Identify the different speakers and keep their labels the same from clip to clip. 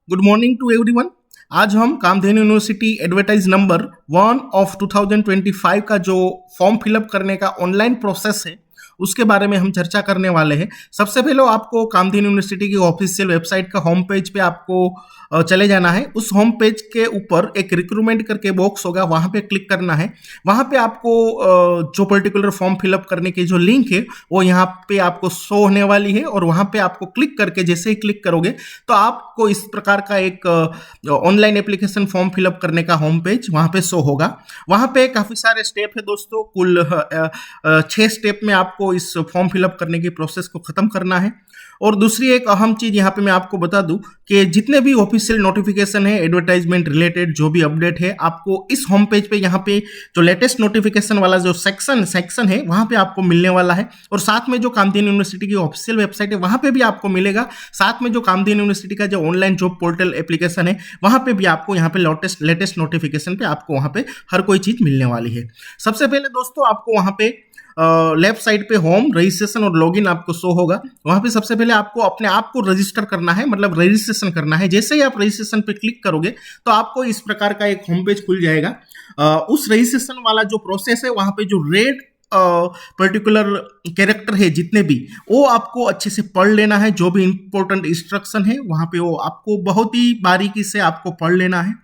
Speaker 1: Good morning to everyone. आज हम Kamdhenu university advertise number 1 of 2025 का जो फॉर्म फिलअप करने का ऑनलाइन प्रोसेस है उसके बारे में हम चर्चा करने वाले हैं। सबसे पहले आपको कामधेनु यूनिवर्सिटी की ऑफिशियल वेबसाइट का होम पेज पे आपको चले जाना है। उस होम पेज के ऊपर एक रिक्रूटमेंट करके बॉक्स होगा, वहां पे क्लिक करना है। वहां पे आपको जो पर्टिकुलर फॉर्म फिलअप करने की जो लिंक है वो यहाँ पे आपको शो होने वाली है, और वहां पे आपको क्लिक करके जैसे ही क्लिक करोगे तो आपको इस प्रकार का एक ऑनलाइन एप्लीकेशन फॉर्म फिलअप करने का होम पेज वहां पे शो होगा। वहां पे काफी सारे स्टेप है दोस्तों, कुल 6 स्टेप में आपको इस फॉर्म फिलअप करने की प्रोसेस को खत्म करना है। और दूसरी एक अहम चीज यहाँ पे मैं आपको बता दूं कि जितने भी ऑफिशियल नोटिफिकेशन है एडवर्टाइजमेंट रिलेटेड, जो भी अपडेट है, आपको इस होम पेज पे यहाँ पे जो लेटेस्ट नोटिफिकेशन वाला जो सेक्शन है वहां पे आपको मिलने वाला है। और साथ में जो कामधेनु यूनिवर्सिटी की ऑफिशियल वेबसाइट है वहां पे भी आपको मिलेगा। साथ में जो कामधेनु यूनिवर्सिटी का जो ऑनलाइन जॉब पोर्टल एप्लीकेशन है वहां पे भी आपको यहाँ पे लेटेस्ट नोटिफिकेशन पे आपको वहां पे हर कोई चीज मिलने वाली है। सबसे पहले दोस्तों आपको वहां पे लेफ्ट साइड पे होम रजिस्ट्रेशन और लॉगिन आपको शो होगा। वहां पे सबसे पहले आपको अपने आप को रजिस्टर करना है, मतलब रजिस्ट्रेशन करना है। जैसे ही आप रजिस्ट्रेशन पे क्लिक करोगे तो आपको इस प्रकार का एक होम पेज खुल जाएगा। उस रजिस्ट्रेशन वाला जो प्रोसेस है वहां पे जो रेड पर्टिकुलर कैरेक्टर है जितने भी, वो आपको अच्छे से पढ़ लेना है। जो भी इंपॉर्टेंट इंस्ट्रक्शन है वहां पे वो आपको बहुत ही बारीकी से आपको पढ़ लेना है।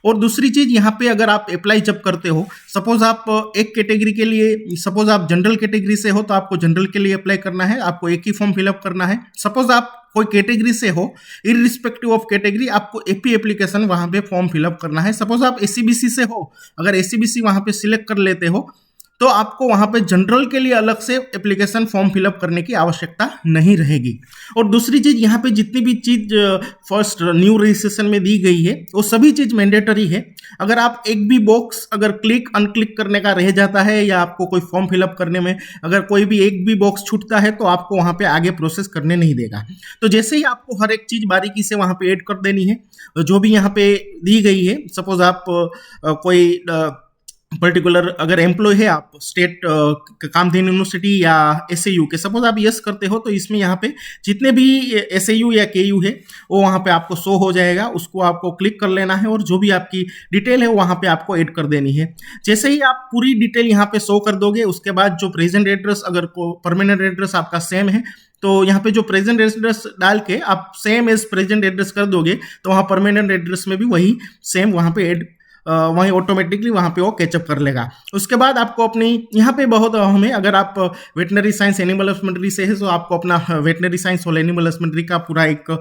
Speaker 1: और दूसरी चीज यहाँ पे अगर आप अप्लाई जब करते हो, सपोज आप एक कैटेगरी के लिए, सपोज आप जनरल कैटेगरी से हो तो आपको जनरल के लिए अप्लाई करना है, आपको एक ही फॉर्म फिलअप करना है। सपोज आप कोई कैटेगरी से हो, इरिस्पेक्टिव ऑफ कैटेगरी आपको एपी एप्लीकेशन वहां पे फॉर्म फिलअप करना है। सपोज आप एसीबीसी से हो, अगर एसीबीसी वहां पे सिलेक्ट कर लेते हो तो आपको वहां पे जनरल के लिए अलग से एप्लीकेशन फॉर्म फिलअप करने की आवश्यकता नहीं रहेगी। और दूसरी चीज यहाँ पे जितनी भी चीज फर्स्ट न्यू रजिस्ट्रेशन में दी गई है वो सभी चीज मैंडेटरी है। अगर आप एक भी बॉक्स अगर क्लिक अनक्लिक करने का रह जाता है या आपको कोई फॉर्म फिलअप करने में अगर कोई भी एक भी बॉक्स छूटता है तो आपको वहां पे आगे प्रोसेस करने नहीं देगा। तो जैसे ही आपको हर एक चीज बारीकी से वहां पे ऐड कर देनी है जो भी यहाँ पे दी गई है। सपोज आप कोई पर्टिकुलर अगर एम्प्लॉय है, आप स्टेट कामधेनु यूनिवर्सिटी या एसएयू के, सपोज आप यस करते हो तो इसमें यहाँ पे जितने भी एसएयू या केयू है वो वहाँ पे आपको शो हो जाएगा। उसको आपको क्लिक कर लेना है और जो भी आपकी डिटेल है वो वहाँ पे आपको ऐड कर देनी है। जैसे ही आप पूरी डिटेल यहाँ पे शो कर दोगे उसके बाद जो प्रेजेंट एड्रेस, अगर परमानेंट एड्रेस आपका सेम है तो यहाँ पे जो प्रेजेंट एड्रेस डाल के आप सेम एज प्रेजेंट एड्रेस कर दोगे तो वहाँ परमानेंट एड्रेस में भी वही सेम वहाँ पे ऐड वहीं ऑटोमेटिकली वहां पे वो कैचअप कर लेगा। उसके बाद आपको अपनी यहाँ पे बहुत हमें, अगर आप वेटनरी साइंस एनिमल हस्बेंड्री से है तो आपको अपना वेटनरी साइंस और एनिमल हस्बेंड्री का पूरा एक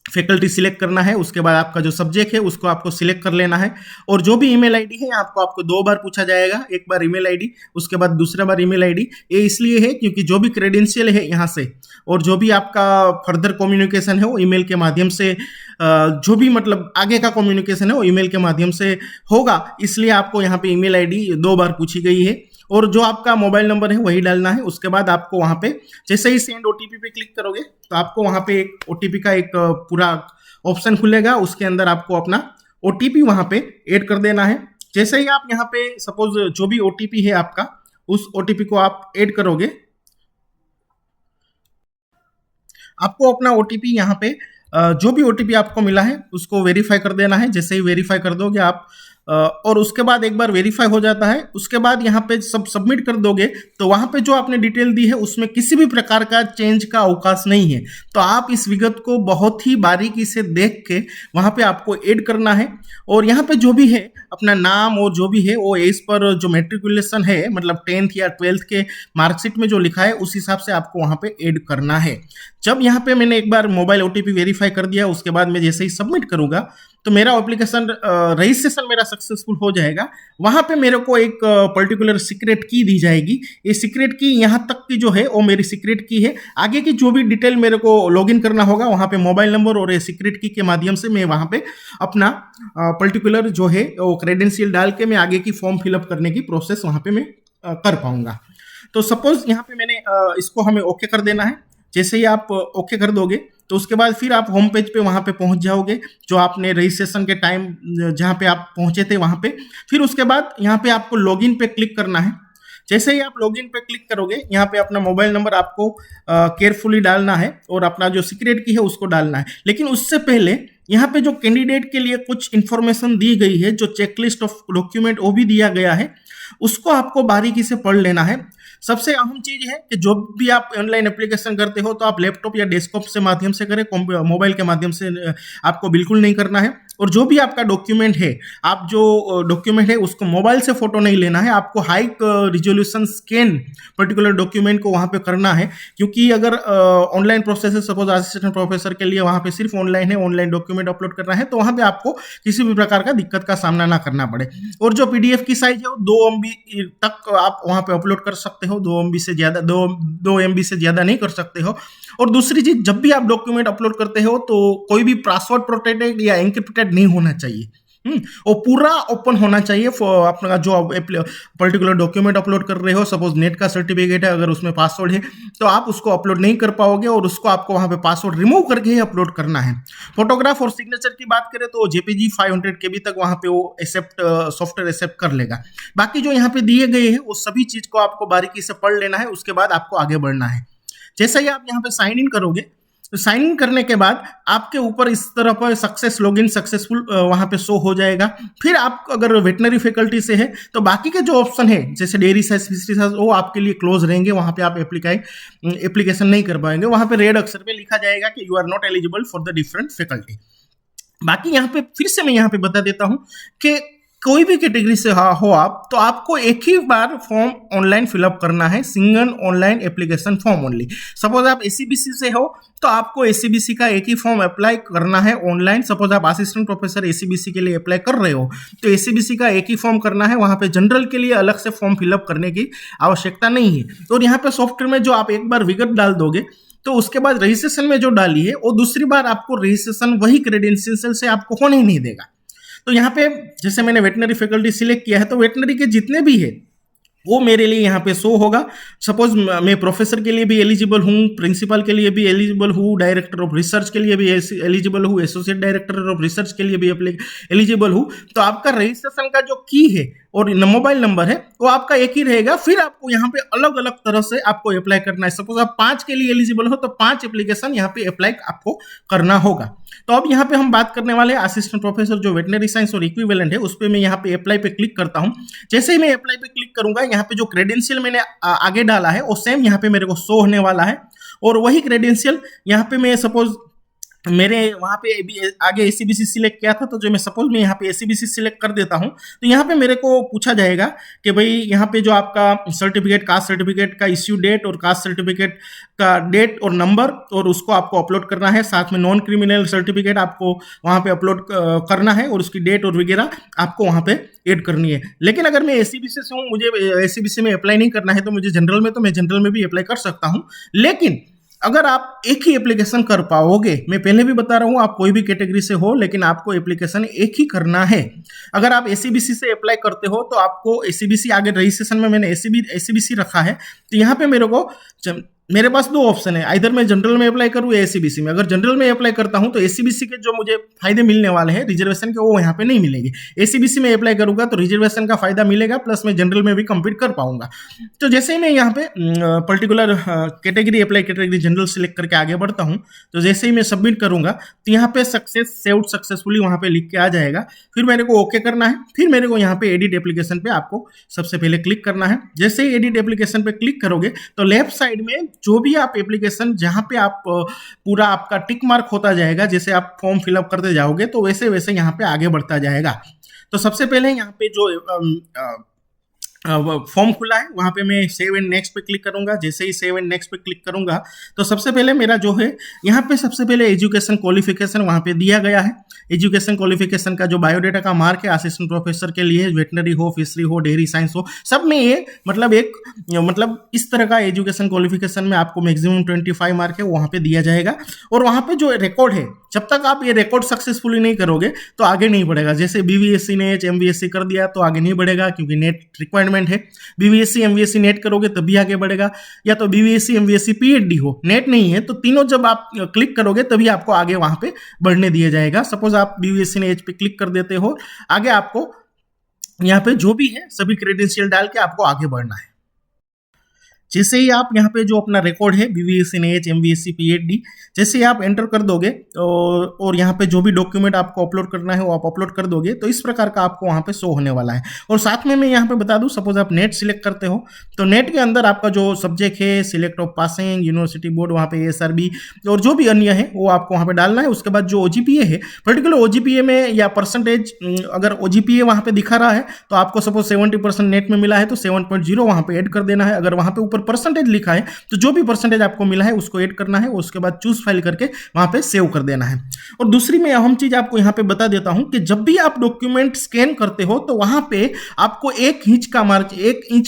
Speaker 1: फैकल्टी सिलेक्ट करना है। उसके बाद आपका जो सब्जेक्ट है उसको आपको सिलेक्ट कर लेना है। और जो भी ईमेल आईडी है आपको 2 बार पूछा जाएगा, एक बार ईमेल आईडी उसके बाद दूसरा बार ईमेल आईडी। ये इसलिए है क्योंकि जो भी क्रेडेंशियल है यहाँ से और जो भी आपका फर्दर कम्युनिकेशन है वो ईमेल के माध्यम से, जो भी मतलब आगे का कम्युनिकेशन है वो ईमेल के माध्यम से होगा, इसलिए आपको यहाँ पे ईमेल आईडी 2 बार पूछी गई है। और जो आपका मोबाइल नंबर है वही डालना है। उसके बाद आपको वहां पे जैसे ही सेंड ओटीपी पे क्लिक करोगे तो आपको वहां पे एक ओटीपी का एक पूरा ऑप्शन खुलेगा। उसके अंदर आपको अपना ओटीपी वहां पे ऐड कर देना है। जैसे ही आप यहाँ पे सपोज जो भी ओटीपी है आपका, उस ओटीपी को आप ऐड करोगे, आपको अपना ओटीपी यहाँ पे जो भी ओटीपी आपको मिला है उसको वेरीफाई कर देना है। जैसे ही वेरीफाई कर दोगे आप और उसके बाद एक बार वेरीफाई हो जाता है, उसके बाद यहाँ पे सब सबमिट कर दोगे तो वहां पे जो आपने डिटेल दी है उसमें किसी भी प्रकार का चेंज का अवकाश नहीं है। तो आप इस विगत को बहुत ही बारीकी से देख के वहां पे आपको ऐड करना है। और यहाँ पे जो भी है अपना नाम और जो भी है वो एज पर जो मेट्रिकुलेशन है, मतलब 10th या 12th के मार्कशीट में जो लिखा है उस हिसाब से आपको वहां पे ऐड करना है। जब यहाँ पे मैंने एक बार मोबाइल ओटीपी वेरीफाई कर दिया, उसके बाद मैं जैसे ही सबमिट करूंगा तो मेरा एप्लीकेशन रजिस्ट्रेशन मेरा सक्सेसफुल हो जाएगा। वहां पे मेरे को एक पर्टिकुलर सीक्रेट की दी जाएगी। ये सीक्रेट की यहाँ तक की जो है वो मेरी सीक्रेट की है। आगे की जो भी डिटेल मेरे को लॉगिन करना होगा वहां पे मोबाइल नंबर और ये सीक्रेट की के माध्यम से मैं वहां पे अपना पर्टिकुलर जो है वो क्रेडेंशियल डाल के मैं आगे की फॉर्म फिलअप करने की प्रोसेस वहां पे मैं कर पाऊंगा। तो सपोज यहाँ पे मैंने इसको हमें ओके कर देना है। जैसे ही आप ओके कर दोगे तो उसके बाद फिर आप होम पेज पे वहां पे पहुंच जाओगे जो आपने रजिस्ट्रेशन के टाइम जहां पे आप पहुंचे थे वहां पे। फिर उसके बाद यहाँ पे आपको लॉगिन पे क्लिक करना है। जैसे ही आप लॉगिन पे क्लिक करोगे यहाँ पे अपना मोबाइल नंबर आपको केयरफुली डालना है और अपना जो सीक्रेट की है उसको डालना है। लेकिन उससे पहले यहाँ पे जो कैंडिडेट के लिए कुछ इंफॉर्मेशन दी गई है, जो चेकलिस्ट ऑफ डॉक्यूमेंट वो भी दिया गया है, उसको आपको बारीकी से पढ़ लेना है। सबसे अहम चीज है कि जो भी आप ऑनलाइन एप्लीकेशन करते हो तो आप लैपटॉप या डेस्कटॉप से माध्यम से करें, मोबाइल के माध्यम से आपको बिल्कुल नहीं करना है। और जो भी आपका डॉक्यूमेंट है, आप जो डॉक्यूमेंट है उसको मोबाइल से फोटो नहीं लेना है, आपको high resolution scan particular document को वहां पे करना है। क्योंकि अगर ऑनलाइन प्रोसेस है, सपोज असिस्टेंट प्रोफेसर के लिए वहां पे सिर्फ ऑनलाइन है, ऑनलाइन डॉक्यूमेंट अपलोड करना है, तो वहां पे आपको किसी भी प्रकार का दिक्कत का सामना ना करना पड़े। और जो पीडीएफ की साइज है वो 2 MB तक आप वहां पे अपलोड कर सकते हो, 2 MB से ज्यादा, 2 MB से ज्यादा नहीं कर सकते हो। और दूसरी चीज, जब भी आप डॉक्यूमेंट अपलोड करते हो तो कोई भी पासवर्ड प्रोटेक्टेड या एन्क्रिप्टेड नहीं होना चाहिए। वो पूरा ओपन होना चाहिए। अपना जो पर्टिकुलर डॉक्यूमेंट अपलोड कर रहे हो, सपोज नेट का सर्टिफिकेट है, अगर उसमें पासवर्ड है तो आप उसको अपलोड नहीं कर पाओगे, और उसको आपको वहां पे पासवर्ड रिमूव करके ही अपलोड करना है। फोटोग्राफ और सिग्नेचर की बात करें तो जेपीजी 500 KB तक वहां पे वो एक्सेप्ट, सॉफ्टवेयर एक्सेप्ट कर लेगा। बाकी जो यहाँ पे दिए गए हैं वो सभी चीज को आपको बारीकी से पढ़ लेना है, उसके बाद आपको आगे बढ़ना है। जैसे ही आप यहाँ पे साइन इन करोगे, तो साइन इन करने के बाद आपके ऊपर इस तरह पर सक्सेस लॉगिन सक्सेसफुल वहां पे शो हो जाएगा। फिर आप अगर वेटनरी फैकल्टी से है तो बाकी के जो ऑप्शन है, जैसे डेयरी साइंस, फिशरी साइंस, वो आपके लिए क्लोज रहेंगे, वहां पे आप एप्लीकेशन नहीं कर पाएंगे। वहां पे रेड अक्षर पे लिखा जाएगा कि you are not eligible for the different faculty. बाकी यहाँ पे फिर से मैं यहाँ पे बता देता हूँ कि कोई भी कैटेगरी से हो आप, तो आपको एक ही बार फॉर्म ऑनलाइन फिलअप करना है, single online application form only. Suppose आप एसीबीसी से हो तो आपको एसीबीसी का एक ही फॉर्म अप्लाई करना है ऑनलाइन। सपोज आप असिस्टेंट प्रोफेसर एसीबीसी के लिए अप्लाई कर रहे हो तो एसीबीसी का एक ही फॉर्म करना है, वहां पे जनरल के लिए अलग से फॉर्म फिलअप करने की आवश्यकता नहीं है। और यहाँ पे सॉफ्टवेयर में जो आप एक बार विगत डाल दोगे तो उसके बाद रजिस्ट्रेशन में जो डाली है वो दूसरी बार आपको रजिस्ट्रेशन वही क्रेडेंशियल से आपको होने ही नहीं देगा। तो यहाँ पे जैसे मैंने वेटनरी फैकल्टी सिलेक्ट किया है तो वेटनरी के जितने भी है वो मेरे लिए यहाँ पे शो होगा। सपोज मैं प्रोफेसर के लिए भी एलिजिबल हूँ, प्रिंसिपल के लिए भी एलिजिबल हूँ, डायरेक्टर ऑफ रिसर्च के लिए भी एलिजिबल हूँ, एसोसिएट डायरेक्टर ऑफ रिसर्च के लिए भी एलिजिबल हूँ। तो आपका रजिस्ट्रेशन का जो की है और मोबाइल नंबर है वो आपका एक ही रहेगा। फिर आपको यहाँ पे अलग अलग तरह से आपको अप्लाई करना है। सपोज आप 5 के लिए एलिजिबल हो तो 5 एप्लीकेशन यहाँ पे अप्लाई आपको करना होगा। तो अब यहाँ पे हम बात करने वाले हैं असिस्टेंट प्रोफेसर जो वेटनरी साइंस और इक्विवेलेंट है, उस पर मैं यहाँ पे अप्लाई पे क्लिक करता हूँ। जैसे ही मैं अप्लाई पे क्लिक करूंगा, यहाँ पे जो क्रेडेंशियल मैंने आगे डाला है वो सेम यहाँ पे मेरे को शो होने वाला है। और वही क्रेडेंशियल यहाँ पे मैं सपोज मेरे वहां पे आगे एसीबीसी सिलेक्ट किया था, तो जो मैं सपोज मैं यहाँ पे एसीबीसी सिलेक्ट कर देता हूँ तो यहाँ पे मेरे को पूछा जाएगा कि भाई यहाँ पे जो आपका सर्टिफिकेट, कास्ट सर्टिफिकेट का इश्यू डेट और कास्ट सर्टिफिकेट का डेट और नंबर, और उसको आपको अपलोड करना है। साथ में नॉन क्रिमिनल सर्टिफिकेट आपको वहां पे अपलोड करना है और उसकी डेट और वगैरह आपको वहां पे ऐड करनी है। लेकिन अगर मैं एसीबीसी से हूँ, मुझे एसीबीसी में अप्लाई नहीं करना है, तो मुझे जनरल में, तो मैं जनरल में भी अप्लाई कर सकता हूँ। लेकिन अगर आप एक ही एप्लीकेशन कर पाओगे, मैं पहले भी बता रहा हूं, आप कोई भी कैटेगरी से हो लेकिन आपको एप्लीकेशन एक ही करना है। अगर आप एसीबीसी से अप्लाई करते हो तो आपको एसीबीसी, आगे रजिस्ट्रेशन में मैंने एसीबीसी रखा है, तो यहाँ पे मेरे पास 2 ऑप्शन है, आइदर मैं जनरल में अप्लाई करूँ या एसीबीसी में। अगर जनरल में अप्लाई करता हूं तो एसीबीसी के जो मुझे फायदे मिलने वाले हैं रिजर्वेशन के, वो यहाँ पे नहीं मिलेंगे। एसीबीसी में अप्लाई करूंगा तो रिजर्वेशन का फायदा मिलेगा, प्लस मैं जनरल में भी कंप्लीट कर पाऊंगा। तो जैसे ही मैं यहाँ पे पर्टिकुलर कैटेगरी जनरल सिलेक्ट करके आगे बढ़ता हूँ, तो जैसे ही मैं सबमिट करूंगा तो यहाँ पे सक्सेसफुली वहां पे लिख के आ जाएगा। फिर मेरे को ओके करना है। फिर मेरे को यहाँ पे एडिट एप्लीकेशन पे आपको सबसे पहले क्लिक करना है। जैसे ही एडिट एप्लीकेशन पे क्लिक करोगे तो लेफ्ट साइड में जो भी आप एप्लीकेशन, जहां पे आप पूरा आपका टिक मार्क होता जाएगा, जैसे आप फॉर्म फिलअप करते जाओगे तो वैसे वैसे यहाँ पे आगे बढ़ता जाएगा। तो सबसे पहले यहाँ पे जो फॉर्म खुला है वहां पे मैं सेव एंड नेक्स्ट पे क्लिक करूंगा। जैसे ही सेव एंड नेक्स्ट पे क्लिक करूंगा तो सबसे पहले मेरा जो है यहाँ पे सबसे पहले एजुकेशन क्वालिफिकेशन वहां पे दिया गया है। एजुकेशन क्वालिफिकेशन का जो बायोडेटा का मार्क है असिस्टेंट प्रोफेसर के लिए, वेटनरी हो, फिशरी हो, डेयरी साइंस हो, सब में ये मतलब इस तरह का एजुकेशन क्वालिफिकेशन में आपको मैक्सिमम 25 मार्क है वहां पे दिया जाएगा। और वहां पे जो रिकॉर्ड है, जब तक आप ये रिकॉर्ड सक्सेसफुली नहीं करोगे तो आगे नहीं बढ़ेगा। जैसे बीवीएससी ने एमबीएससी कर दिया तो आगे नहीं बढ़ेगा क्योंकि नेट रिक्वायरमेंट है। बीवीएससी एमबीएससी नेट करोगे तभी आगे बढ़ेगा, या तो बीवीएससी एमबीएससी पीएचडी हो, नेट नहीं है, तो तीनों जब आप क्लिक करोगे तभी आपको आगे वहां पे बढ़ने दिया जाएगा। सपोज आप बीवीएससी ने एच पे क्लिक कर देते हो, आगे आपको यहाँ पे जो भी है सभी क्रेडेंशियल डाल के आपको आगे बढ़ना है। जैसे ही आप यहाँ पे जो अपना रिकॉर्ड है BVSNH MVSC PhD जैसे ही आप एंटर कर दोगे और यहाँ पे जो भी डॉक्यूमेंट आपको अपलोड करना है वो आप अपलोड कर दोगे तो इस प्रकार का आपको वहाँ पे शो होने वाला है। और साथ में मैं यहाँ पे बता दूँ, सपोज आप नेट सिलेक्ट करते हो तो नेट के अंदर आपका जो सब्जेक्ट है, select of passing, university board, वहाँ पे SRB और जो भी अन्य है वो आपको वहाँ पे डालना है। उसके बाद जो OGPA है, पर्टिकुलर OGPA में या परसेंटेज, अगर OGPA वहाँ पे दिखा रहा है तो आपको सपोज 70% नेट में मिला है तो 7.0 वहाँ पे ऐड कर देना है। अगर वहाँ पे ऊपर परसेंटेज लिखा है तो जो भी परसेंटेज आपको मिला है उसको ऐड करना है, उसके बाद चूज फाइल करके वहाँ पे सेव कर देना है। और दूसरी मैं अहम चीज आपको यहाँ पे बता देता हूँ कि जब भी आप डॉक्यूमेंट स्कैन करते हो तो वहाँ पे आपको 1 इंच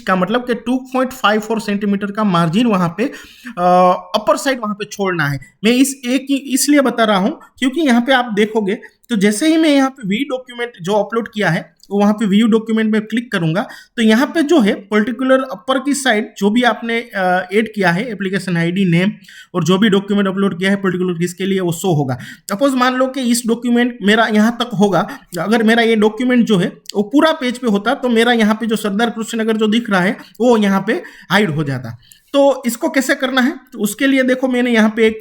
Speaker 1: का मतलब कि 2.54 सेंटीमीटर का मार्जिन वहाँ पे अपर साइड वहाँ पे छोड़ना है। मैं इसलिए बता रहा हूँ क्योंकि यहाँ पे आप देखोगे तो जैसे ही मैं यहाँ पे वी डॉक्यूमेंट जो अपलोड किया है तो वहाँ पे व्यू डॉक्यूमेंट में क्लिक करूंगा तो यहाँ पे जो है पर्टिकुलर अपर की साइड जो भी आपने ऐड किया है, एप्लीकेशन आईडी, नेम और जो भी डॉक्यूमेंट अपलोड किया है पर्टिकुलर किसके लिए वो शो होगा। सपोज मान लो कि इस डॉक्यूमेंट मेरा यहाँ तक होगा, अगर मेरा ये डॉक्यूमेंट जो है वो पूरा पेज पे होता तो मेरा यहाँ पे जो सरदार कृष्णनगर जो दिख रहा है वो यहाँ पे हाइड हो जाता। तो इसको कैसे करना है तो उसके लिए देखो मैंने यहाँ पे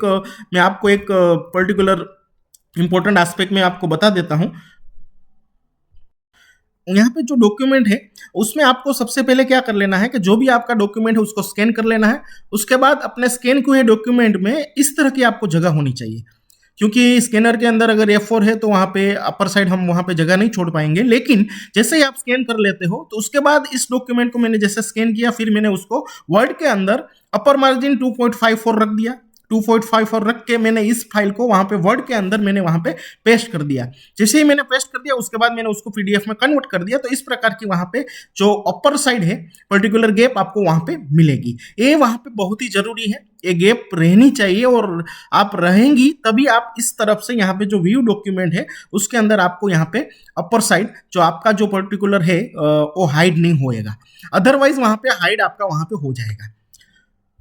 Speaker 1: मैं आपको एक पर्टिकुलर इंपॉर्टेंट एस्पेक्ट में आपको बता देता हूँ। यहाँ पे जो डॉक्यूमेंट है उसमें आपको सबसे पहले क्या कर लेना है कि जो भी आपका डॉक्यूमेंट है उसको स्कैन कर लेना है। उसके बाद अपने स्कैन किए डॉक्यूमेंट में इस तरह की आपको जगह होनी चाहिए, क्योंकि स्कैनर के अंदर अगर F4 है तो वहाँ पे अपर साइड हम वहाँ पे जगह नहीं छोड़ पाएंगे। लेकिन जैसे ही आप स्कैन कर लेते हो तो उसके बाद इस डॉक्यूमेंट को मैंने जैसे स्कैन किया, फिर मैंने उसको वर्ड के अंदर अपर मार्जिन 2.54 रख दिया। 2.54 रख के मैंने इस फाइल को वहां पे वर्ड के अंदर मैंने वहां पे पेस्ट कर दिया। जैसे ही मैंने पेस्ट कर दिया उसके बाद मैंने उसको PDF में कन्वर्ट कर दिया। तो इस प्रकार की वहां पे जो अपर साइड है पर्टिकुलर गैप आपको वहां पे मिलेगी। ये वहां पे बहुत ही जरूरी है, ये गैप रहनी चाहिए और आप रहेंगी तभी आप इस तरफ से यहाँ पे जो व्यू डॉक्यूमेंट है उसके अंदर आपको यहाँ पे अपर साइड जो आपका जो पर्टिकुलर है वो हाइड नहीं होएगा, अदरवाइज वहां पे हाइड आपका वहां पे हो जाएगा।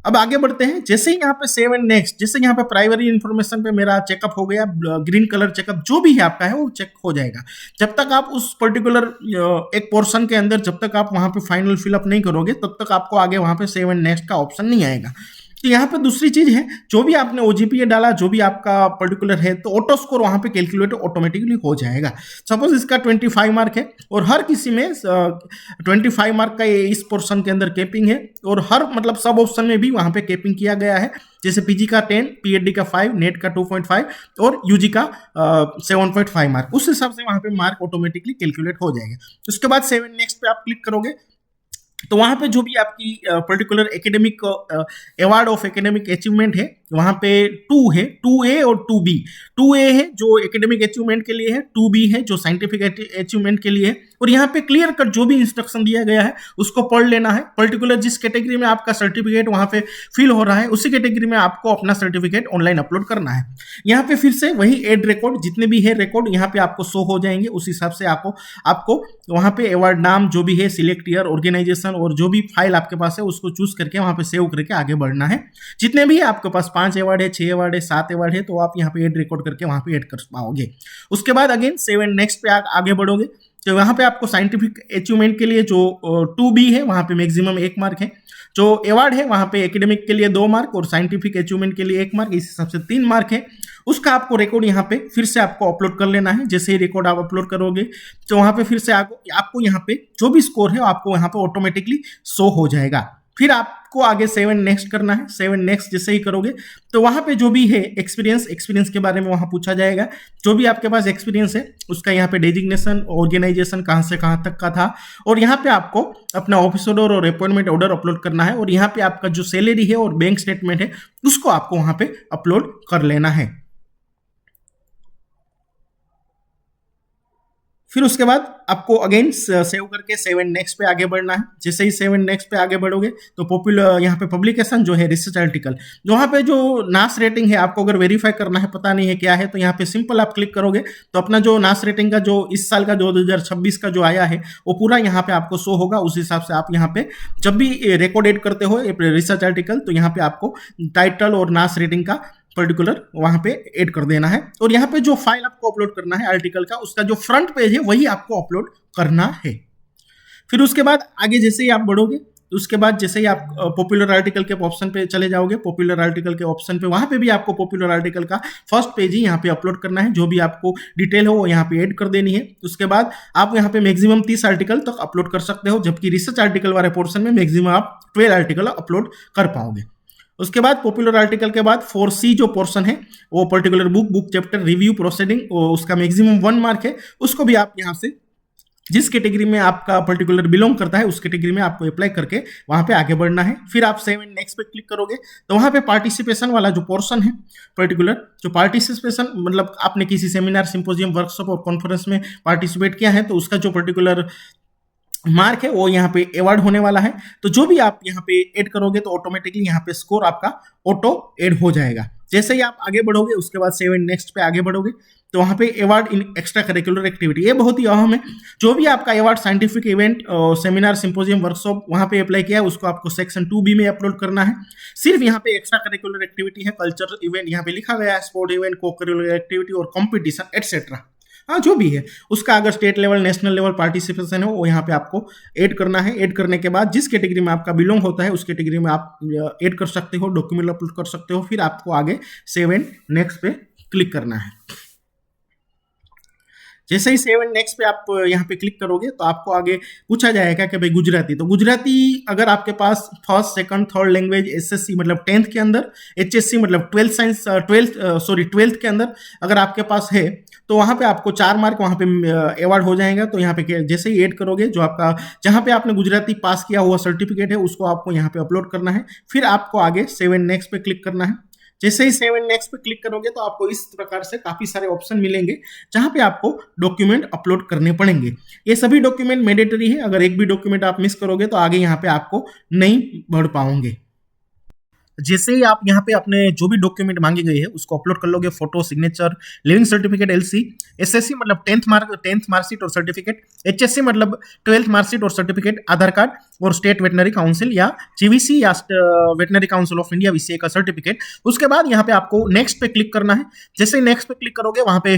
Speaker 1: अब आगे बढ़ते हैं। जैसे ही यहाँ पे सेव एंड नेक्स्ट, जैसे यहाँ पे प्राइमरी इंफॉर्मेशन पे मेरा चेकअप हो गया, ग्रीन कलर चेकअप जो भी है आपका है वो चेक हो जाएगा। जब तक आप उस पर्टिकुलर एक पोर्शन के अंदर जब तक आप वहां पे फाइनल फिलअप नहीं करोगे तब तक आपको आगे वहां पे सेव एंड नेक्स्ट का ऑप्शन नहीं आएगा। तो यहाँ पे दूसरी चीज है, जो भी आपने OGPA डाला, जो भी आपका पर्टिकुलर है तो ऑटो स्कोर वहां पे कैलकुलेट ऑटोमेटिकली हो जाएगा। सपोज इसका 25 मार्क है और हर किसी में 25 मार्क का इस पोर्शन के अंदर कैपिंग है और हर मतलब सब ऑप्शन में भी वहां पे कैपिंग किया गया है। जैसे PG का 10, PhD का 5, नेट का 2.5 और UG का 7.5 मार्क, उस हिसाब से वहां पे मार्क ऑटोमेटिकली कैलकुलेट हो जाएगा। उसके बाद सेव एंड नेक्स्ट पे आप क्लिक करोगे तो वहां पे जो भी आपकी particular academic award of academic achievement है वहां पे 2 है, 2A और 2B। 2A है जो एकेडमिक अचीवमेंट के लिए है, 2B है जो साइंटिफिक अचीवमेंट के लिए है। और यहाँ पे क्लियर कट जो भी इंस्ट्रक्शन दिया गया है उसको पढ़ लेना है। पर्टिकुलर जिस कैटेगरी में आपका सर्टिफिकेट वहां पे फिल हो रहा है उसी कैटेगरी में आपको अपना सर्टिफिकेट ऑनलाइन अपलोड करना है। यहाँ पे फिर से वही एड रिकॉर्ड, जितने भी है रिकॉर्ड यहाँ पे आपको शो हो जाएंगे। उस हिसाब से आपको वहां पे अवार्ड नाम जो भी है, सिलेक्ट ईयर, ऑर्गेनाइजेशन और जो भी फाइल आपके पास है उसको चूज करके वहां पे सेव करके आगे बढ़ना है। जितने भी है आपके पास 5 अवार्ड है, 6 अवार्ड है, 7 अवार्ड है, तो आप यहाँ पे एड रिकॉर्ड करके वहां पे एड कर पाओगे। उसके बाद अगेन सेव एंड नेक्स्ट पे आगे बढ़ोगे तो वहां पे आपको साइंटिफिक अचीवमेंट के लिए जो 2B है वहां पे मैक्सिमम 1 मार्क है। जो अवार्ड है वहां पे एकेडमिक के लिए 2 मार्क और साइंटिफिक अचीवमेंट के लिए 1 मार्क, इस हिसाब से 3 मार्क है। उसका आपको रिकॉर्ड यहाँ पे फिर से आपको अपलोड कर लेना है। जैसे ही रिकॉर्ड आप अपलोड करोगे तो वहां पे फिर से आपको यहाँ पे जो भी स्कोर है आपको यहाँ पे ऑटोमेटिकली शो हो जाएगा। फिर आपको आगे सेव एंड नेक्स्ट करना है। सेव एंड नेक्स्ट जैसे ही करोगे तो वहां पे जो भी है एक्सपीरियंस के बारे में वहां पूछा जाएगा। जो भी आपके पास एक्सपीरियंस है उसका यहाँ पे डेजिग्नेशन, ऑर्गेनाइजेशन कहां से कहां तक का था, और यहाँ पे आपको अपना ऑफिस ऑर्डर और अपॉइंटमेंट ऑर्डर अपलोड करना है। और यहाँ पे आपका जो सैलरी है और बैंक स्टेटमेंट है उसको आपको वहां पे अपलोड कर लेना है। फिर उसके बाद आपको अगेन सेव करके सेव एंड नेक्स्ट पे आगे बढ़ना है। जैसे ही सेव एंड नेक्स्ट पे आगे बढ़ोगे तो पॉपुलर यहाँ पे पब्लिकेशन जो है रिसर्च आर्टिकल, जो वहाँ पे जो नास रेटिंग है आपको अगर वेरीफाई करना है, पता नहीं है क्या है, तो यहाँ पे सिंपल आप क्लिक करोगे तो अपना जो नास रेटिंग का जो इस साल का 2026 का जो आया है वो पूरा यहाँ पे आपको शो होगा। उस हिसाब से आप यहाँ पे जब भी रिकॉर्ड एड करते हो रिसर्च आर्टिकल तो यहाँ पे आपको टाइटल और नास रेटिंग का पर्टिकुलर वहां पे ऐड कर देना है। और यहाँ पे जो फाइल आपको अपलोड करना है आर्टिकल का, उसका जो फ्रंट पेज है वही आपको अपलोड करना है। फिर उसके बाद आगे जैसे ही आप बढ़ोगे उसके बाद जैसे ही आप पॉपुलर आर्टिकल के ऑप्शन पे चले जाओगे, पॉपुलर आर्टिकल के ऑप्शन पे वहां पे भी आपको पॉपुलर आर्टिकल का फर्स्ट पेज ही यहाँ पे अपलोड करना है, जो भी आपको डिटेल हो वो यहाँ पे ऐड कर देनी है। उसके बाद आप यहाँ पे मैक्सिमम 30 आर्टिकल तक अपलोड कर सकते हो, जबकि रिसर्च आर्टिकल वाले पोर्शन में मैक्सिमम आप 12 आर्टिकल अपलोड कर पाओगे। उसके बाद पॉपुलर आर्टिकल के बाद 4C जो पोर्शन है वो particular book chapter review proceeding, उसका मैक्सिमम 1 मार्क है, उसको भी आप यहाँ से जिस कैटेगरी में आपका पर्टिकुलर बिलोंग करता है उस कैटेगरी में आपको अप्लाई करके वहां पे आगे बढ़ना है। फिर आप सेव एंड नेक्स्ट पे क्लिक करोगे तो वहां पे पार्टिसिपेशन वाला जो पोर्शन है, पर्टिकुलर जो पार्टिसिपेशन मतलब आपने किसी सेमिनार, सिंपोजियम, वर्कशॉप और कॉन्फ्रेंस में पार्टिसिपेट किया है तो उसका जो पर्टिकुलर मार्क है वो यहाँ पे अवार्ड होने वाला है। तो जो भी आप यहाँ पे ऐड करोगे तो ऑटोमेटिकली यहाँ पे स्कोर आपका ऑटो ऐड हो जाएगा। जैसे ही आप आगे बढ़ोगे उसके बाद सेव एंड नेक्स्ट पे आगे बढ़ोगे तो वहाँ पे award in extra curricular activity, ये बहुत ही अहम है। जो भी आपका award scientific event, seminar, symposium, workshop वहाँ पे अप्लाई किया है उसको आपको सेक्शन 2B में अपलोड करना है। सिर्फ यहाँ पे एक्स्ट्रा करिकुलर एक्टिविटी है, कल्चर इवेंट यहाँ पे लिखा गया है, स्पोर्ट इवेंट, को करिकुलर एक्टिविटी और कॉम्पिटिशन एटसेट्रा, हाँ जो भी है उसका अगर state level, national level participation हो वो यहाँ पे आपको ऐड करना है। ऐड करने के बाद जिस कैटेगरी में आपका बिलोंग होता है उस कैटेगरी में आप ऐड कर सकते हो, डॉक्यूमेंट अपलोड कर सकते हो। फिर आपको आगे सेव एंड नेक्स्ट पे क्लिक करना है। जैसे ही सेव एंड नेक्स्ट पे आप यहाँ पे क्लिक करोगे तो आपको आगे पूछा जाएगा कि भाई गुजराती, तो गुजराती अगर आपके पास first, second, third language SSC मतलब 10th के अंदर, एचएससी मतलब 12th के अंदर अगर आपके पास है तो वहाँ पे आपको 4 मार्क वहाँ पे अवार्ड हो जाएगा। तो यहाँ पे जैसे ही ऐड करोगे जो आपका जहाँ पे आपने गुजराती पास किया हुआ सर्टिफिकेट है उसको आपको यहाँ पे अपलोड करना है। फिर आपको आगे सेव एंड नेक्स्ट पे क्लिक करना है। जैसे ही सेव एंड नेक्स्ट पे क्लिक करोगे तो आपको इस प्रकार से काफी सारे ऑप्शन मिलेंगे जहां पे आपको डॉक्यूमेंट अपलोड करने पड़ेंगे। ये सभी डॉक्यूमेंट मैंडेटरी है, अगर एक भी डॉक्यूमेंट आप मिस करोगे तो आगे यहाँ पे आपको नहीं बढ़ पाओगे। जैसे ही आप यहाँ पे अपने जो भी डॉक्यूमेंट मांगे गए हैं उसको अपलोड कर लोगे, photo, signature, leaving certificate LC, SSC मतलब 10th मार्कशीट और सर्टिफिकेट, HSC मतलब 12th मार्कशीट और सर्टिफिकेट, आधार कार्ड और स्टेट वेटनरी काउंसिल या GVC या veterinary council of India VCA का सर्टिफिकेट। उसके बाद यहाँ पे आपको नेक्स्ट पे क्लिक करना है। जैसे ही नेक्स्ट पे क्लिक करोगे वहाँ पे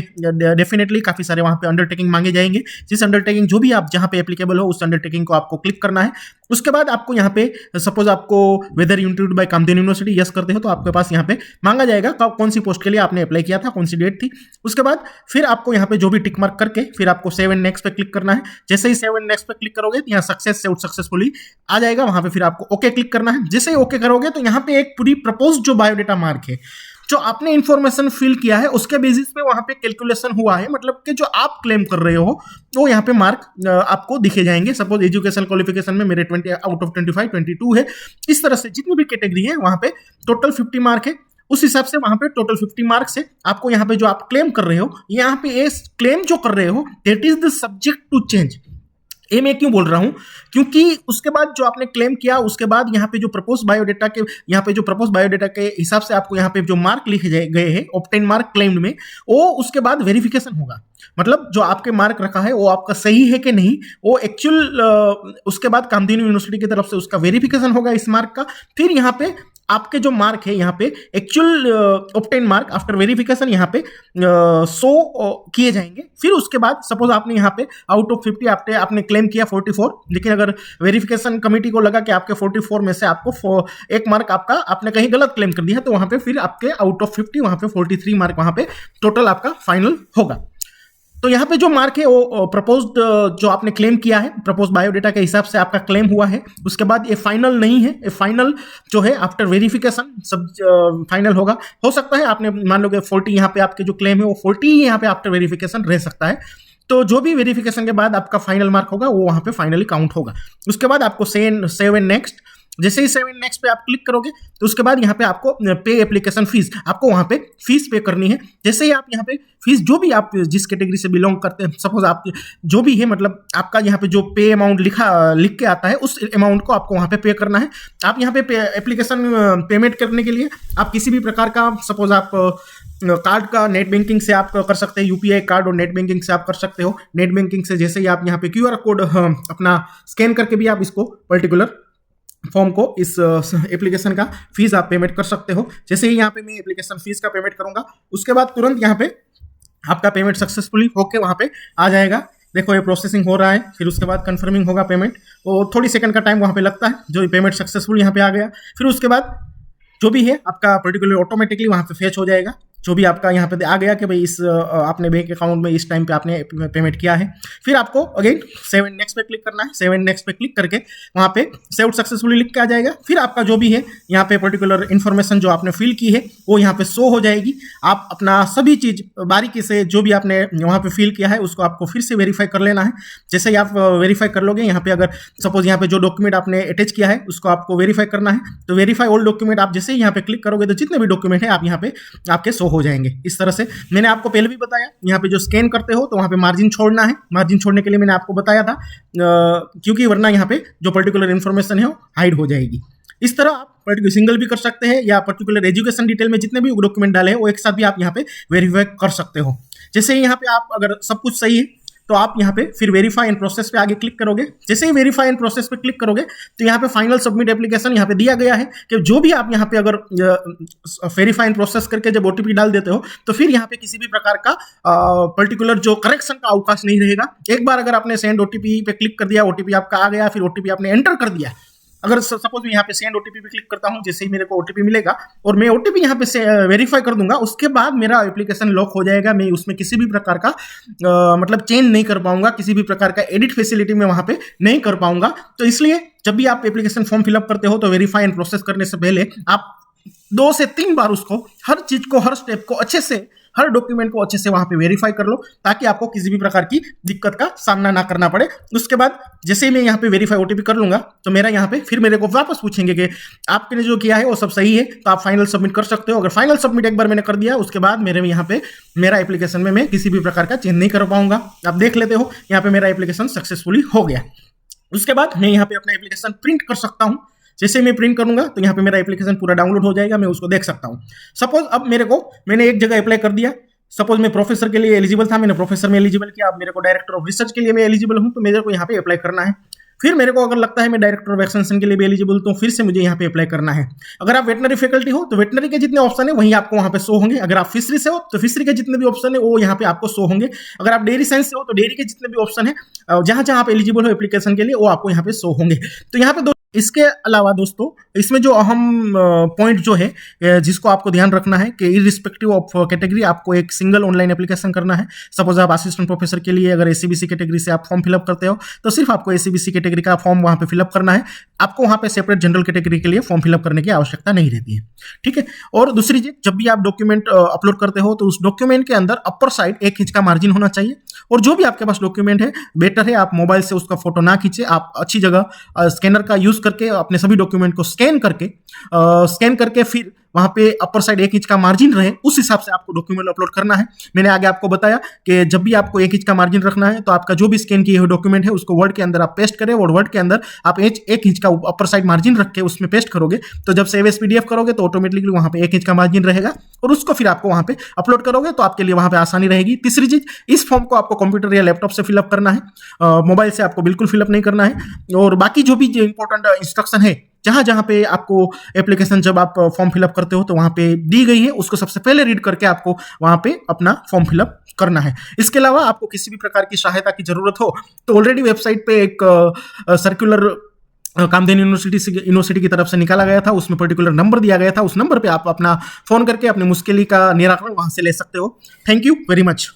Speaker 1: डेफिनेटली काफी सारे वहाँ पे अंडरटेकिंग मांगे जाएंगे, जिस अंडरटेकिंग जो भी आप जहाँ पे एप्लीकेबल हो उस अंडरटेकिंग को आपको क्लिक करना है। उसके बाद आपको यहाँ पे सपोज आपको whether interviewed by Kamdhenu university yes करते हो तो आपके पास यहाँ पे मांगा जाएगा कौन सी पोस्ट के लिए आपने अप्लाई किया था, कौन सी डेट थी। उसके बाद फिर आपको यहाँ पे जो भी टिक मार्क करके फिर आपको सेव एंड नेक्स्ट पे क्लिक करना है। जैसे ही सेव एंड नेक्स्ट पे क्लिक करोगे तो यहाँ सक्सेस सेव्ड सक्सेसफुली आ जाएगा, वहां पे फिर आपको ओके क्लिक करना है। जैसे ही ओके करोगे तो यहाँ पे एक पूरी प्रपोज जो बायोडेटा मार्क है, जो आपने इंफॉर्मेशन फिल किया है उसके बेसिस पे वहां पे कैलकुलेशन हुआ है, मतलब कि जो आप क्लेम कर रहे हो वो यहाँ पे मार्क आपको दिखे जाएंगे। सपोज एजुकेशन क्वालिफिकेशन में मेरे 20 आउट ऑफ 25 22 है। इस तरह से जितनी भी कैटेगरी है वहां पे टोटल 50 मार्क है, उस हिसाब से वहां पे टोटल 50 मार्क्स है। आपको यहाँ पे जो आप क्लेम कर रहे हो, यहाँ पे ये क्लेम जो कर रहे हो that is the subject to change. ये मैं क्यों बोल रहा हूं, क्योंकि उसके बाद जो आपने क्लेम किया उसके बाद यहाँ पे जो प्रपोज बायोडेटा के हिसाब से आपको यहाँ पे जो मार्क लिखे गए हैं ऑब्टेन मार्क क्लेम्ड में, वो उसके बाद वेरिफिकेशन होगा। मतलब जो आपके मार्क रखा है वो आपका सही है कि नहीं, वो एक्चुअल उसके बाद कामधेनु यूनिवर्सिटी की तरफ से उसका वेरिफिकेशन होगा इस मार्क का। फिर यहाँ पे आपके जो मार्क है यहाँ पे actual obtain mark after verification यहाँ पे शो किए जाएंगे। फिर उसके बाद सपोज आपने यहाँ पे आउट ऑफ 50 आपने क्लेम किया 44, लेकिन अगर वेरिफिकेशन कमेटी को लगा कि आपके 44 में से आपको एक मार्क आपका आपने कहीं गलत क्लेम कर दिया तो वहां पे फिर आपके आउट ऑफ 50 वहां पे 43 मार्क वहां पे टोटल आपका फाइनल होगा। तो यहाँ पे जो मार्क है वो प्रपोज्ड जो आपने क्लेम किया है प्रपोज बायोडेटा के हिसाब से आपका क्लेम हुआ है। उसके बाद ये फाइनल नहीं है, ये फाइनल जो है आफ्टर वेरिफिकेशन सब फाइनल होगा। हो सकता है आपने मान लो कि 40 यहाँ पे आपके जो क्लेम है वो 40 ही यहाँ पे आफ्टर वेरिफिकेशन रह सकता है। तो जो भी वेरिफिकेशन के बाद आपका फाइनल मार्क होगा वो वहाँ पे फाइनली काउंट होगा। उसके बाद आपको सेव एंड नेक्स्ट, जैसे ही सेव एंड नेक्स्ट पे आप क्लिक करोगे तो उसके बाद यहाँ पे आपको पे एप्लीकेशन फीस, आपको वहाँ पे फीस पे करनी है। जैसे ही आप यहाँ पे फीस जो भी आप जिस कैटेगरी से बिलोंग करते हैं, सपोज आप जो भी है मतलब आपका यहाँ पे जो पे अमाउंट लिख के आता है उस अमाउंट को आपको वहाँ पे करना है। आप यहाँ पे एप्लीकेशन पेमेंट करने के लिए आप किसी भी प्रकार का सपोज आप कार्ड का नेट बैंकिंग से आप कर सकते हैं, UPI कार्ड और नेट बैंकिंग से आप कर सकते हो। नेट बैंकिंग से जैसे ही आप यहाँ पे QR कोड अपना स्कैन करके भी आप इसको पर्टिकुलर फॉर्म को इस एप्लीकेशन का फीस आप पेमेंट कर सकते हो। जैसे ही यहाँ पे मैं एप्लीकेशन फीस का पेमेंट करूंगा उसके बाद तुरंत यहाँ पे आपका पेमेंट सक्सेसफुली होके वहाँ पे आ जाएगा। देखो ये प्रोसेसिंग हो रहा है, फिर उसके बाद कंफर्मिंग होगा पेमेंट, तो थोड़ी सेकंड का टाइम वहाँ पे लगता है। जो पेमेंट सक्सेसफुल यहाँ पे आ गया, फिर उसके बाद जो भी है आपका पर्टिकुलर ऑटोमेटिकली वहाँ पे फेच हो जाएगा। जो भी आपका यहाँ पे आ गया कि भाई इस आपने बैंक अकाउंट में इस टाइम पे आपने पेमेंट किया है, फिर आपको अगेन सेव एंड नेक्स्ट पे क्लिक करना है। सेव एंड नेक्स्ट पे क्लिक करके वहाँ पे सेव्ड सक्सेसफुली लिख के आ जाएगा। फिर आपका जो भी है यहाँ पे पर्टिकुलर इन्फॉर्मेशन जो आपने फिल की है वो यहाँ पे शो हो जाएगी। आप अपना सभी चीज़ बारीकी से जो भी आपने वहाँ पे फिल किया है उसको आपको फिर से वेरीफाई कर लेना है। जैसे ही आप वेरीफाई कर लोगे, यहाँ पे अगर सपोज यहाँ पे जो डॉक्यूमेंट आपने अटैच किया है उसको आपको वेरीफाई करना है, तो वेरीफाई ऑल डॉक्यूमेंट आप जैसे ही यहाँ पे क्लिक करोगे तो जितने भी डॉक्यूमेंट है आप यहाँ पे आपके शो हो जाएंगे। इस तरह से मैंने आपको पहले भी बताया, यहाँ पे जो स्कैन करते हो तो वहाँ पे मार्जिन छोड़ना है। मार्जिन छोड़ने के लिए मैंने आपको बताया था, क्योंकि वरना यहाँ पे जो पर्टिकुलर इन्फॉर्मेशन है वो हाइड हो जाएगी। इस तरह आप पर्टिकुलर सिंगल भी कर सकते हैं या पर्टिकुलर एजुकेशन डिटेल में जितने भी डॉक्यूमेंट डाले हैं वो एक साथ भी आप यहाँ पे वेरीफाई कर सकते हो। जैसे यहाँ पे आप अगर सब कुछ सही है तो आप यहाँ पे फिर वेरीफाई एंड प्रोसेस पे आगे क्लिक करोगे। जैसे ही वेरीफाई एंड प्रोसेस पे क्लिक करोगे तो यहाँ पे फाइनल सबमिट एप्लीकेशन यहाँ पे दिया गया है कि जो भी आप यहाँ पे अगर वेरीफाई एंड प्रोसेस करके जब ओटीपी डाल देते हो तो फिर यहाँ पे किसी भी प्रकार का पर्टिकुलर जो करेक्शन का अवकाश नहीं रहेगा। एक बार अगर आपने सेंड ओटीपी पे क्लिक कर दिया, ओटीपी आपका आ गया, फिर ओटीपी आपने एंटर कर दिया, अगर सपोज मैं यहाँ पे सेंड ओटीपी पे क्लिक करता हूँ, जैसे ही मेरे को ओटीपी मिलेगा और मैं ओटीपी यहाँ पे से वेरीफाई कर दूंगा, उसके बाद मेरा एप्लीकेशन लॉक हो जाएगा। मैं उसमें किसी भी प्रकार का मतलब चेंज नहीं कर पाऊंगा, किसी भी प्रकार का एडिट फैसिलिटी में वहाँ पे नहीं कर पाऊंगा। तो इसलिए जब भी आप एप्लीकेशन फॉर्म फिलअप करते हो तो वेरीफाई एंड प्रोसेस करने से पहले आप 2 से 3 बार उसको हर चीज को, हर स्टेप को अच्छे से, हर डॉक्यूमेंट को अच्छे से वहां पे वेरीफाई कर लो ताकि आपको किसी भी प्रकार की दिक्कत का सामना ना करना पड़े। उसके बाद जैसे ही मैं यहाँ पे वेरीफाई ओटीपी कर लूंगा तो मेरा यहाँ पे फिर मेरे को वापस पूछेंगे कि आपने जो किया है वो सब सही है, तो आप फाइनल सबमिट कर सकते हो। अगर फाइनल सबमिट एक बार मैंने कर दिया उसके बाद मेरे यहाँ पे मेरा एप्लीकेशन में मैं किसी भी प्रकार का चेंज नहीं कर पाऊंगा। आप देख लेते हो यहाँ पे मेरा एप्लीकेशन सक्सेसफुली हो गया। उसके बाद मैं यहाँ पे अपना एप्लीकेशन प्रिंट कर सकता हूँ। जैसे मैं प्रिंट करूंगा तो यहाँ पे मेरा एप्लीकेशन पूरा डाउनलोड हो जाएगा, मैं उसको देख सकता हूँ। सपोज अब मैंने एक जगह अप्लाई कर दिया, सपोज मैं प्रोफेसर के लिए एलिजिबल था, मैंने प्रोफेसर में एलिजिबल किया। अब मेरे को डायरेक्टर ऑफ रिसर्च के लिए मैं एलिजिबल हूँ तो मेरे को यहाँ पे अप्लाई करना है। फिर मेरे को अगर लगता है मैं डायरेक्टर ऑफ एक्सटेंशन के लिए भी एलिजिबल, तो फिर से मुझे यहाँ पे अप्लाई करना है। अगर आप वेटनरी फैकल्टी हो तो वेटनरी के जितने ऑप्शन है वहीं आपको वहाँ पे शो होंगे। अगर आप फिशरी से हो तो फिशरी के जितने भी ऑप्शन है वो यहाँ पे आपको शो होंगे। अगर आप डेयरी साइंस से हो तो डेयरी के जितने भी ऑप्शन है, जहाँ जहाँ आप एलिजिबल हो एप्लीकेशन के लिए, वो आपको यहाँ पे शो होंगे। तो यहाँ पे इसके अलावा दोस्तों इसमें जो अहम पॉइंट जो है जिसको आपको ध्यान रखना है कि इररिस्पेक्टिव ऑफ कैटेगरी आपको एक सिंगल ऑनलाइन एप्लीकेशन करना है। सपोज आप असिस्टेंट प्रोफेसर के लिए अगर एसीबीसी कैटेगरी से आप फॉर्म फिलअप करते हो तो सिर्फ आपको एसीबीसी कैटेगरी का फॉर्म वहाँ पे फिलअप करना है। आपको वहाँ पे सेपरेट जनरल कैटेगरी के लिए फॉर्म फिलअप करने की आवश्यकता नहीं रहती है, ठीक है। और दूसरी चीज, जब भी आप डॉक्यूमेंट अपलोड करते हो तो उस डॉक्यूमेंट के अंदर अपर साइड 1 इंच का मार्जिन होना चाहिए। और जो भी आपके पास डॉक्यूमेंट है बेटर है आप मोबाइल से उसका फोटो ना खींचे, आप अच्छी जगह स्कैनर का यूज करके अपने सभी डॉक्यूमेंट को स्कैन करके फिर वहां पे अपर साइड 1 इंच का मार्जिन रहे, उस हिसाब से आपको डॉक्यूमेंट अपलोड करना है। मैंने आगे आपको बताया कि जब भी आपको 1 इंच का मार्जिन रखना है तो आपका जो भी स्कैन किए हुए डॉक्यूमेंट है उसको वर्ड के अंदर आप पेस्ट करें और वर्ड के अंदर आप 1 इंच का अपर साइड मार्जिन रख के उसमें पेस्ट करोगे तो जब सेव एज पीडीएफ करोगे तो ऑटोमेटिकली वहां पे 1 इंच का मार्जिन रहेगा और उसको फिर आपको वहां पे अपलोड करोगे तो आपके लिए वहां पे आसानी रहेगी। तीसरी चीज, इस फॉर्म को आपको कंप्यूटर या लैपटॉप से फिलअप करना है, मोबाइल से आपको बिल्कुल फिलअप नहीं करना है। और बाकी जो भी इंपॉर्टेंट इंस्ट्रक्शन है जहां जहां पे आपको एप्लीकेशन जब आप फॉर्म फिलअप करते हो तो वहां पे दी गई है उसको सबसे पहले रीड करके आपको वहां पे अपना फॉर्म फिलअप करना है। इसके अलावा आपको किसी भी प्रकार की सहायता की जरूरत हो तो ऑलरेडी वेबसाइट पे एक सर्कुलर कामधेनु यूनिवर्सिटी की तरफ से निकाला गया था, उसमें पर्टिकुलर नंबर दिया गया था, उस नंबर पे आप अपना फोन करके अपनी मुश्किल का निराकरण वहां से ले सकते हो। Thank you very much.